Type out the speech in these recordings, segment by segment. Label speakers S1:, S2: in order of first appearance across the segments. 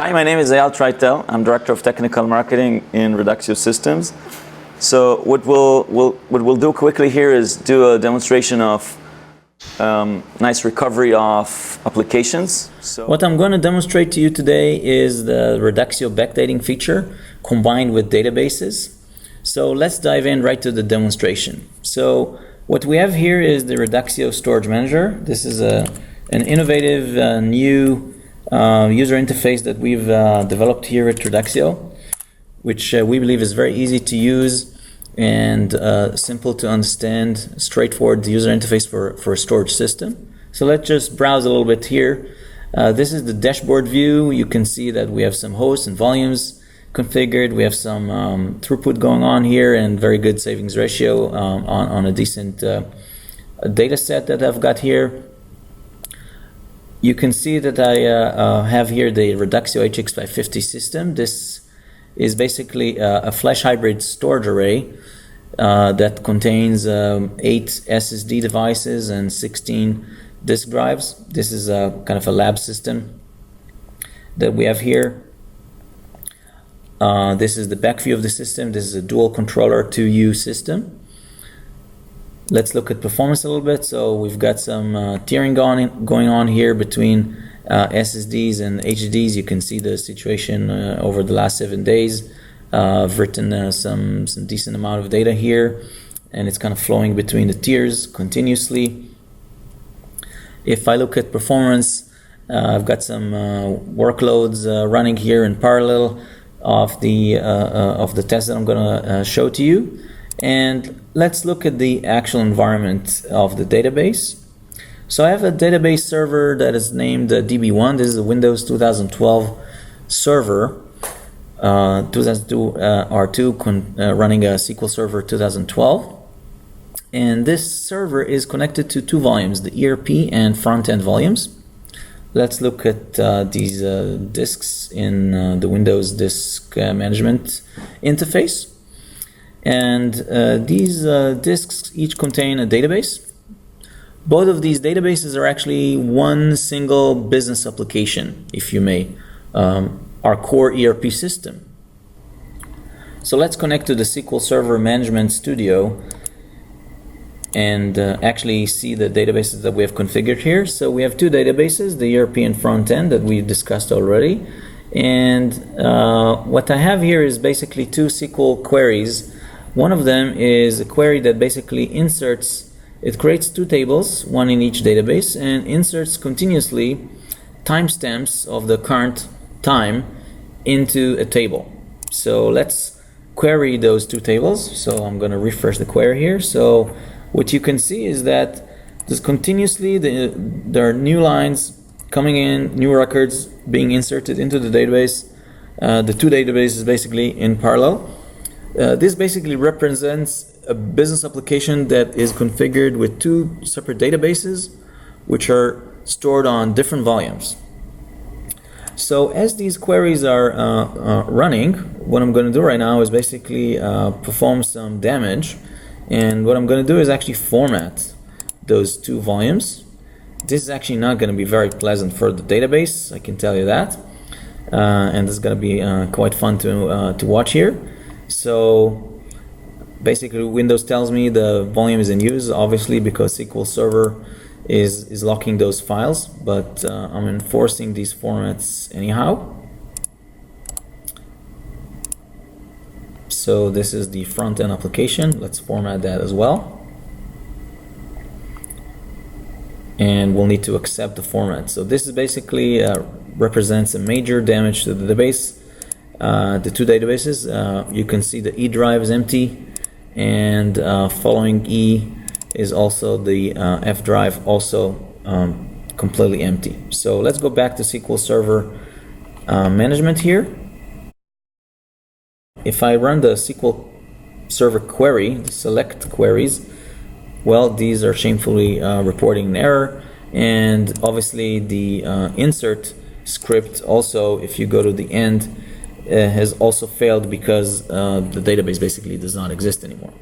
S1: Hi, my name is Untitled. I'm Director of Technical Marketing in Reductio Systems. So what we'll do quickly here is do a demonstration of nice recovery of applications. So
S2: what I'm going to demonstrate to you today is the Reduxio backdating feature combined with databases. So let's dive in right to the demonstration. So what we have here is the Reduxio Storage Manager. This is an innovative new user interface that we've developed here at Reduxio, which we believe is very easy to use and simple to understand, straightforward user interface for a storage system. So let's just browse a little bit here. This is the dashboard view. You can see that we have some hosts and volumes configured. We have some throughput going on here and very good savings ratio on a decent data set that I've got here. You can see that I have here the Reduxio HX550 system. This is basically a flash hybrid storage array that contains 8 SSD devices and 16 disk drives. This is a kind of a lab system that we have here. This is the back view of the system. This is a dual controller 2U system. Let's look at performance a little bit. So we've got some tiering going on here between SSDs and HDDs. You can see the situation over the last 7 days. I've written some decent amount of data here, and it's kind of flowing between the tiers continuously. If I look at performance, I've got some workloads running here in parallel of the test that I'm going to show to you. And let's look at the actual environment of the database. So I have a database server that is named DB1. This is a Windows 2012 server, 2002 R2 running a SQL Server 2012. And this server is connected to two volumes, the ERP and front-end volumes. Let's look at these disks in the Windows Disk Management interface. And these disks each contain a database. Both of these databases are actually one single business application, if you may, our core ERP system. So let's connect to the SQL Server Management Studio and actually see the databases that we have configured here. So we have two databases, the ERP and front end that we discussed already. And what I have here is basically two SQL queries. One of them is a query that basically inserts, it creates two tables, one in each database, and inserts continuously timestamps of the current time into a table. So let's query those two tables. So I'm going to refresh the query here. So what you can see is that there's continuously there are new lines coming in, new records being inserted into the database. The two databases basically in parallel. This basically represents a business application that is configured with two separate databases which are stored on different volumes. So as these queries are running, what I'm going to do right now is basically perform some damage. And what I'm going to do is actually format those two volumes. This is actually not going to be very pleasant for the database, I can tell you that. And this is going to be quite fun to watch here. So basically Windows tells me the volume is in use, obviously because SQL Server is locking those files, but I'm enforcing these formats anyhow. So this is the front-end application. Let's format that as well. And we'll need to accept the format. So this is basically represents a major damage to the database. The two databases, you can see the E drive is empty, and following E is also the F drive, also completely empty. So let's go back to SQL Server Management here. If I run the SQL Server query, the select queries, well, these are shamefully reporting an error, and obviously the insert script also, if you go to the end, has also failed because the database basically does not exist anymore.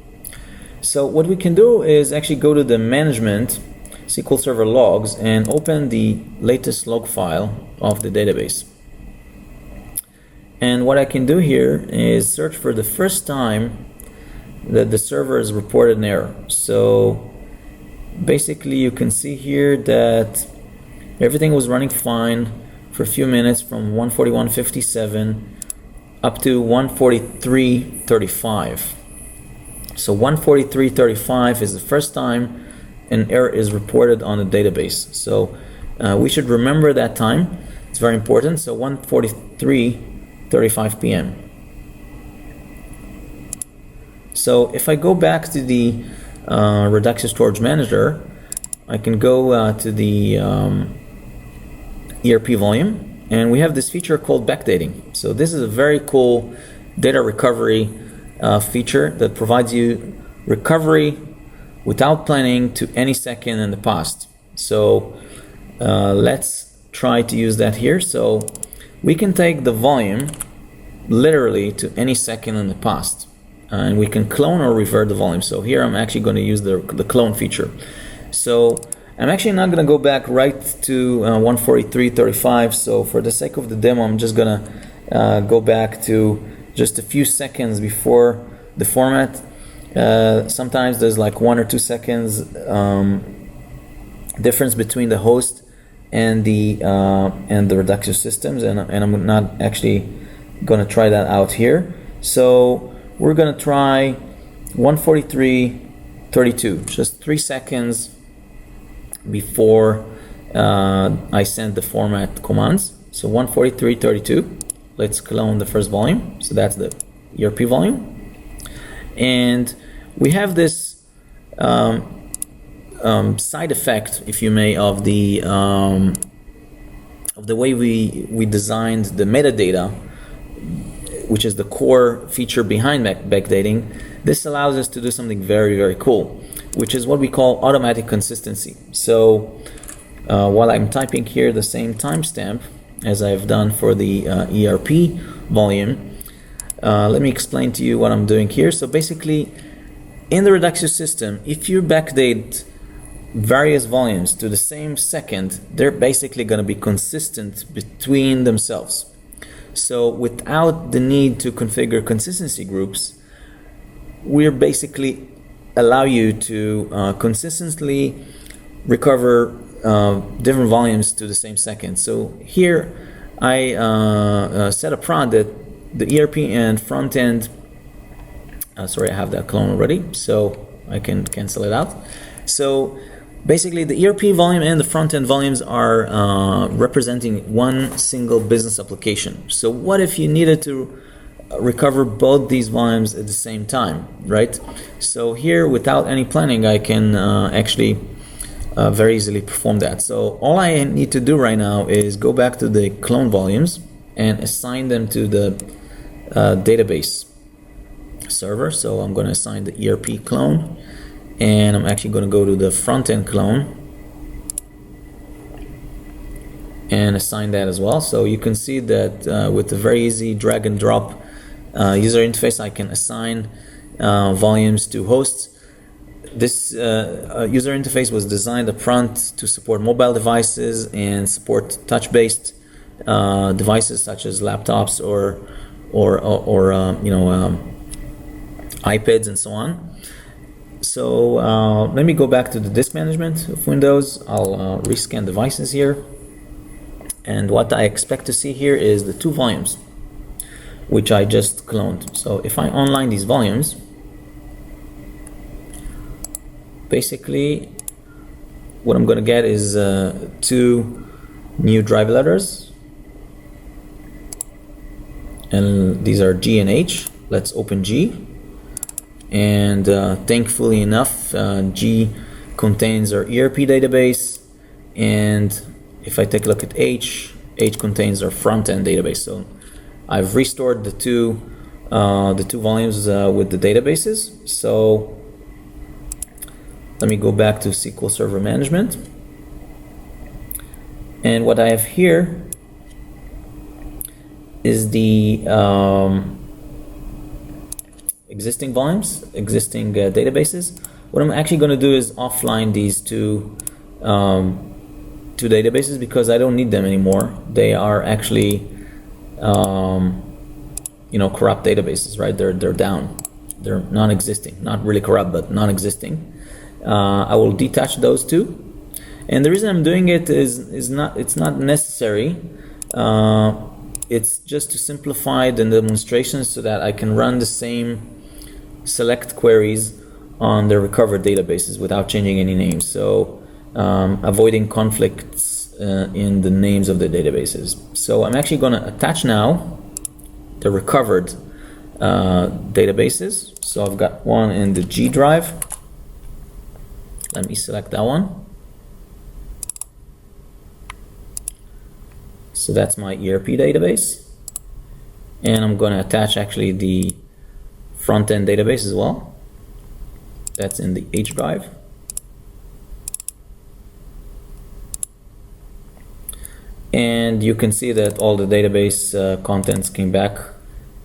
S2: So what we can do is actually go to the management SQL Server logs and open the latest log file of the database. And what I can do here is search for the first time that the server has reported an error. So basically you can see here that everything was running fine for a few minutes from 141.57 up to 143.35. So 143.35 is the first time an error is reported on the database. So we should remember that time. It's very important. So 143.35 p.m. So if I go back to the Reductio Storage Manager, I can go to the ERP volume, and we have this feature called BackDating. So this is a very cool data recovery feature that provides you recovery without planning to any second in the past. So let's try to use that here. So we can take the volume literally to any second in the past, and we can clone or revert the volume. So here I'm actually going to use the clone feature. So I'm actually not going to go back right to 143.35. So for the sake of the demo, I'm just going to go back to just a few seconds before the format. Sometimes there's like 1 or 2 seconds difference between the host and the Reductio systems, and I'm not actually going to try that out here. So we're going to try 143.32, just 3 seconds before I send the format commands. So 143.32. Let's clone the first volume. So that's the ERP volume. And we have this side effect, if you may, of the way we designed the metadata, which is the core feature behind backdating. This allows us to do something very, very cool, which is what we call automatic consistency. So while I'm typing here the same timestamp as I've done for the ERP volume, let me explain to you what I'm doing here. So basically, in the Reductio system, if you backdate various volumes to the same second, they're basically going to be consistent between themselves. So without the need to configure consistency groups, we're basically allow you to consistently recover different volumes to the same second. So here I set a prompt that the ERP and front end, sorry, I have that clone already, so I can cancel it out. So basically the ERP volume and the front end volumes are representing one single business application. So what if you needed to recover both these volumes at the same time, right? So here, without any planning, I can actually very easily perform that. So all I need to do right now is go back to the clone volumes and assign them to the database server. So I'm going to assign the ERP clone, and I'm actually going to go to the front-end clone and assign that as well. So you can see that with the very easy drag and drop user interface, I can assign volumes to hosts. This user interface was designed up front to support mobile devices and support touch-based devices such as laptops or iPads and so on. So let me go back to the disk management of Windows. I'll rescan devices here, and what I expect to see here is the 2 volumes which I just cloned. So if I online these volumes, basically what I'm going to get is 2 new drive letters, and these are G and H. Let's open G, and thankfully enough, G contains our ERP database, and if I take a look at H contains our front-end database. So I've restored the two volumes with the databases. So let me go back to SQL Server Management, and what I have here is the existing volumes, existing databases. What I'm actually going to do is offline these two databases because I don't need them anymore. They are actually corrupt databases, right? They're down. They're non-existing. Not really corrupt, but non-existing. I will detach those two. And the reason I'm doing it is not necessary. It's just to simplify the demonstration so that I can run the same select queries on the recovered databases without changing any names. So avoiding conflicts in the names of the databases. So I'm actually going to attach now the recovered databases. So I've got one in the G drive. Let me select that one. So that's my ERP database. And I'm going to attach actually the front-end database as well. That's in the H drive. And you can see that all the database contents came back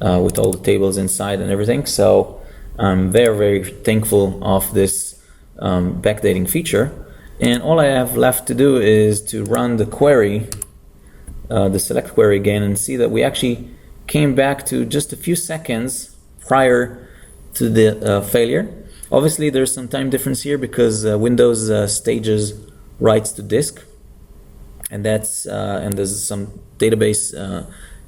S2: with all the tables inside and everything. So I'm very, very thankful of this backdating feature. And all I have left to do is to run the query, the select query again, and see that we actually came back to just a few seconds prior to the failure. Obviously, there's some time difference here because Windows stages writes to disk, and there's some database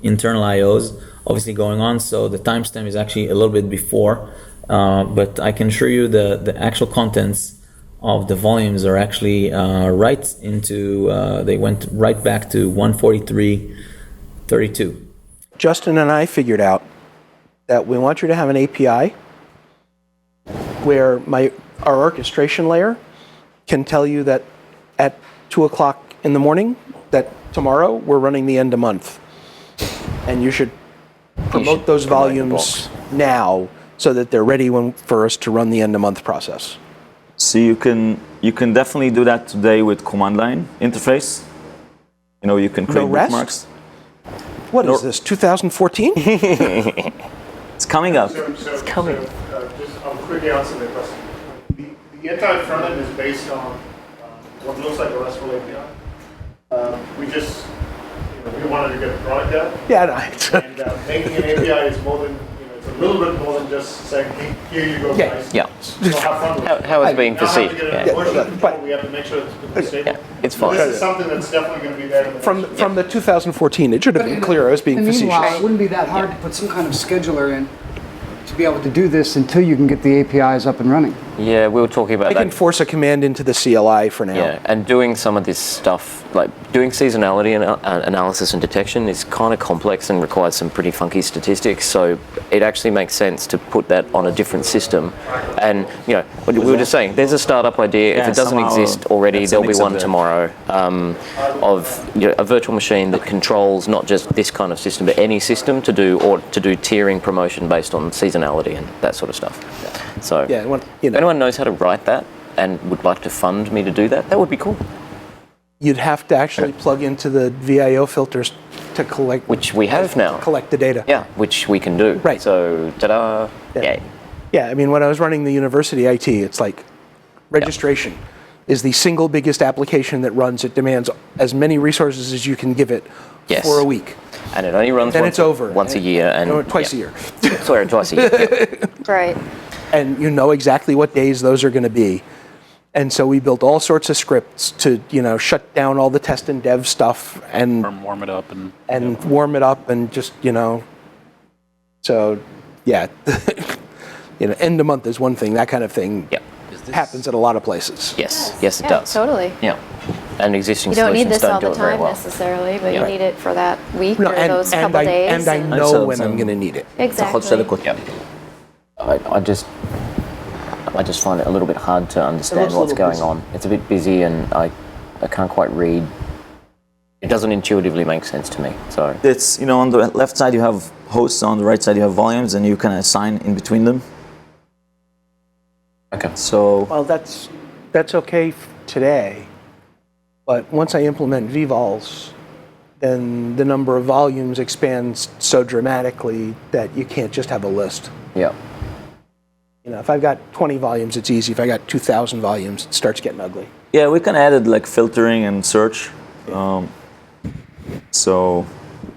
S2: internal IOs obviously going on. So the timestamp is actually a little bit before, but I can assure you the actual contents of the volumes are actually they went right back to 143.32.
S3: Justin and I figured out that we want you to have an API where our orchestration layer can tell you that at 2 o'clock in the morning, that tomorrow we're running the end of month. And you should promote those volumes now so that they're ready for us to run the end of month process.
S1: So you can definitely do that today with command line interface. You can create bookmarks.
S3: What is this, 2014?
S1: It's coming up.
S4: It's coming. I'll quickly answer the question. The entire front end is based on what looks like a RESTful API. We just, we wanted to get the product out.
S3: Yeah,
S4: And making an API is more than, it's a little bit more than just saying, hey, here you go, guys.
S5: Yeah.
S4: So have fun with it.
S5: How it's being perceived.
S4: Now have to get it in
S3: but-
S4: we have to make sure it's stable.
S5: Yeah, it's fine.
S4: This is something that's definitely going to be there in the next
S3: From the 2014, it should have been clear I was being
S6: And meanwhile, it
S3: facetious.
S6: wouldn't be that hard to put some kind of scheduler in to be able to do this until you can get the APIs up and running.
S5: Yeah, we were talking about
S3: I
S5: that.
S3: can force a command into the CLI for now.
S5: Yeah, and doing some of this stuff, like doing seasonality analysis and detection is kind of complex and requires some pretty funky statistics, so it actually makes sense to put that on a different system. And, we were just saying, there's a startup idea. If it doesn't exist already, there'll be one tomorrow of a virtual machine that controls not just this kind of system, but any system to do tiering promotion based on seasonality and that sort of stuff. So, if anyone knows how to write that and would like to fund me to do that, that would be cool.
S3: You'd have to actually plug into the VIO filters to collect,
S5: Which we have now.
S3: collect the data.
S5: Yeah, which we can do.
S3: Right.
S5: So, ta-da!
S3: Yeah.
S5: Yay.
S3: Yeah, I mean, when I was running the university IT, it's like registration is the single biggest application that runs. It demands as many resources as you can give it for a week.
S5: And it only runs
S3: Then
S5: once,
S3: it's over.
S5: once a year. And
S3: Twice a year.
S5: Sorry, twice a year. Yeah.
S7: Right.
S3: And you know exactly what days those are going to be. And so we built all sorts of scripts to, shut down all the test and dev stuff and
S8: warm it up and
S3: warm it up and just, so yeah, end of month is one thing, that kind of thing happens at a lot of places.
S5: Yes, it
S7: Yeah,
S5: does.
S7: totally.
S5: Yeah. And existing
S7: You don't need
S5: solutions
S7: this all
S5: do
S7: the
S5: it very
S7: time
S5: well.
S7: necessarily, but
S5: Yeah.
S7: you need it for that week
S3: No,
S7: or those couple days.
S3: and I know when I'm going to need it.
S7: Exactly.
S5: Yeah. I just find it a little bit hard to understand
S3: looks a
S5: what's
S3: little
S5: going on. It's a bit busy and I can't quite read. It doesn't intuitively make sense to me. So
S1: It's, on the left side you have hosts, on the right side you have volumes, and you can assign in between them.
S5: okay.
S1: So
S3: Well, that's okay today, but once I implement vvols, then the number of volumes expands so dramatically that you can't just have a list.
S5: Yeah.
S3: If I've got 20 volumes, it's easy. If I got 2,000 volumes, it starts getting ugly.
S1: yeah, we can add like filtering and search. So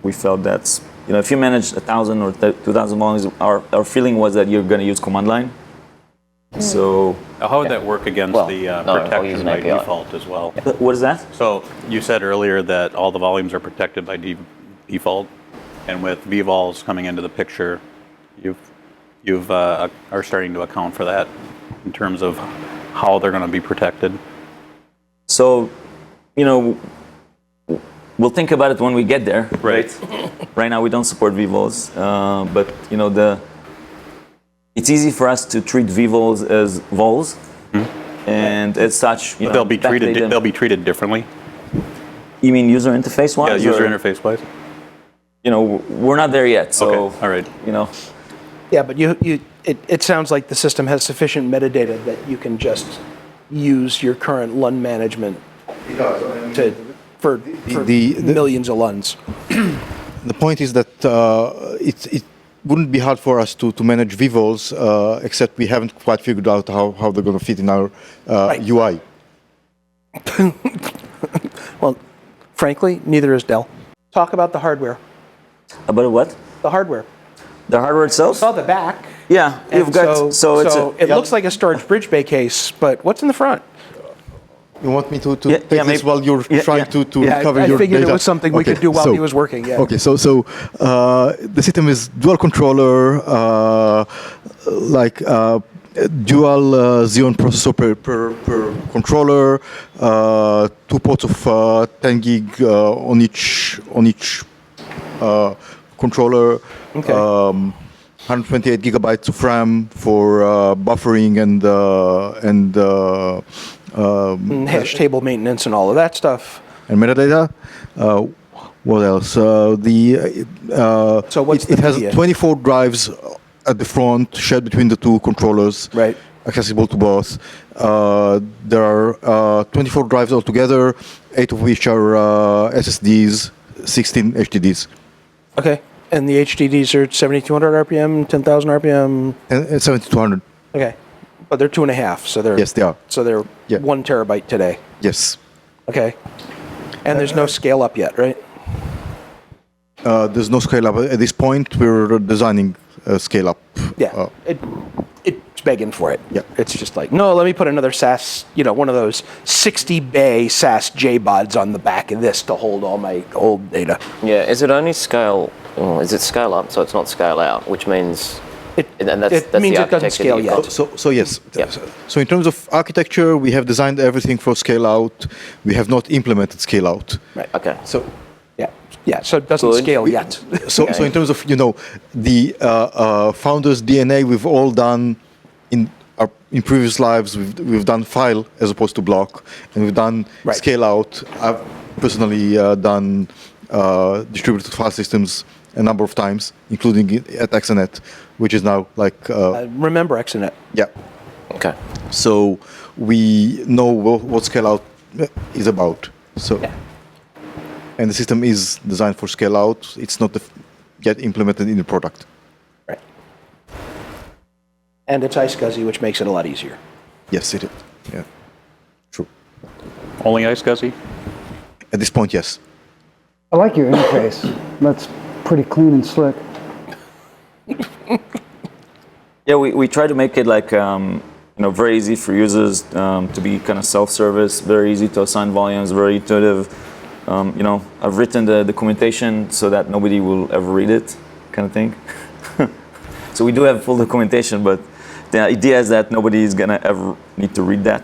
S1: we felt that's if you manage 1,000 or 2,000 volumes, our feeling was that you're going to use command line. So
S8: How would that work against
S5: Well,
S8: the
S5: no, I'll use
S8: protection
S5: an
S8: by
S5: API.
S8: default as well?
S1: what is that?
S8: So you said earlier that all the volumes are protected by default, and with vvols coming into the picture, you've are starting to account for that in terms of how they're going to be protected.
S1: So, we'll think about it when we get there.
S8: Right.
S1: Right now we don't support vvols, but it's easy for us to treat vvols as vols, and as such,
S8: But they'll be treated.
S1: backdate them.
S8: They'll be treated differently.
S1: You mean user interface
S8: Yeah,
S1: wise?
S8: user interface wise.
S1: We're not there yet. So,
S8: Okay. All right.
S3: Yeah, but it sounds like the system has sufficient metadata that you can just use your current LUN management for millions of LUNs.
S9: The point is that it wouldn't be hard for us to manage vvols, except we haven't quite figured out how they're going to fit in our UI.
S3: Well, frankly, neither is Dell. Talk about the hardware.
S1: About what?
S3: The hardware.
S1: The hardware itself?
S3: Saw the back.
S1: Yeah,
S3: and
S1: you've got
S3: it looks like a storage bridge bay case, but what's in the front?
S9: You want me to take this
S1: maybe-
S9: while you're trying to recover
S3: I
S9: your
S3: figured
S9: data?
S3: it was something we could do while he was working. Yeah.
S9: Okay, so the system is dual controller, dual Xeon processor per controller, 2 ports of 10 gig on each controller.
S3: Okay.
S9: 128 gigabytes of RAM for buffering and
S3: Hash table maintenance and all of that stuff.
S9: and metadata. What else?
S3: So what's
S9: it
S3: the
S9: has
S3: media?
S9: 24 drives at the front, shared between the two controllers.
S3: Right.
S9: Accessible to both. There are 24 drives altogether, 8 of which are SSDs, 16 HDDs.
S3: Okay. And the HDDs are 7,200 RPM, 10,000 RPM.
S9: And 7200.
S3: Okay. But they're 2.5, so they're
S9: Yes, they are.
S3: So they're
S9: Yeah.
S3: 1 terabyte today.
S9: Yes.
S3: Okay. And there's no scale up yet, right?
S9: There's no scale up. At this point, we're designing a scale up.
S3: Yeah. It's begging for it.
S9: Yeah.
S3: It's just like, no, let me put another SAS, one of those 60 bay SAS JBODs on the back of this to hold all my old data.
S5: Yeah, is it only scale, or is it scale up, so it's not scale out, which means,
S3: It
S5: and that's
S3: means
S5: the
S3: it doesn't
S5: architecture
S3: scale
S5: that you've
S3: yet.
S5: got.
S9: So yes.
S5: Yep.
S9: So in terms of architecture, we have designed everything for scale out. We have not implemented scale out.
S3: Right.
S5: Okay.
S9: So
S3: Yeah, so it doesn't
S5: Good.
S3: scale yet.
S9: so in terms of the founders' DNA, we've all done in previous lives. We've done file as opposed to block, and we've done
S3: Right.
S9: scale out. I've personally done distributed file systems a number of times, including at Exanet, which is now like
S3: Remember Exanet.
S9: yeah.
S5: Okay.
S9: So we know what scale out is about. So,
S3: Yeah.
S9: and the system is designed for scale out. It's not yet implemented in the product.
S3: Right. And it's iSCSI, which makes it a lot easier.
S9: Yes, it is. Yeah, true.
S8: Only iSCSI?
S9: At this point, yes.
S6: I like your interface. That's pretty clean and slick.
S1: Yeah, we try to make it like very easy for users to be kind of self-service, very easy to assign volumes, very intuitive. I've written the documentation so that nobody will ever read it, kind of thing. So we do have full documentation, but the idea is that nobody is gonna ever need to read that.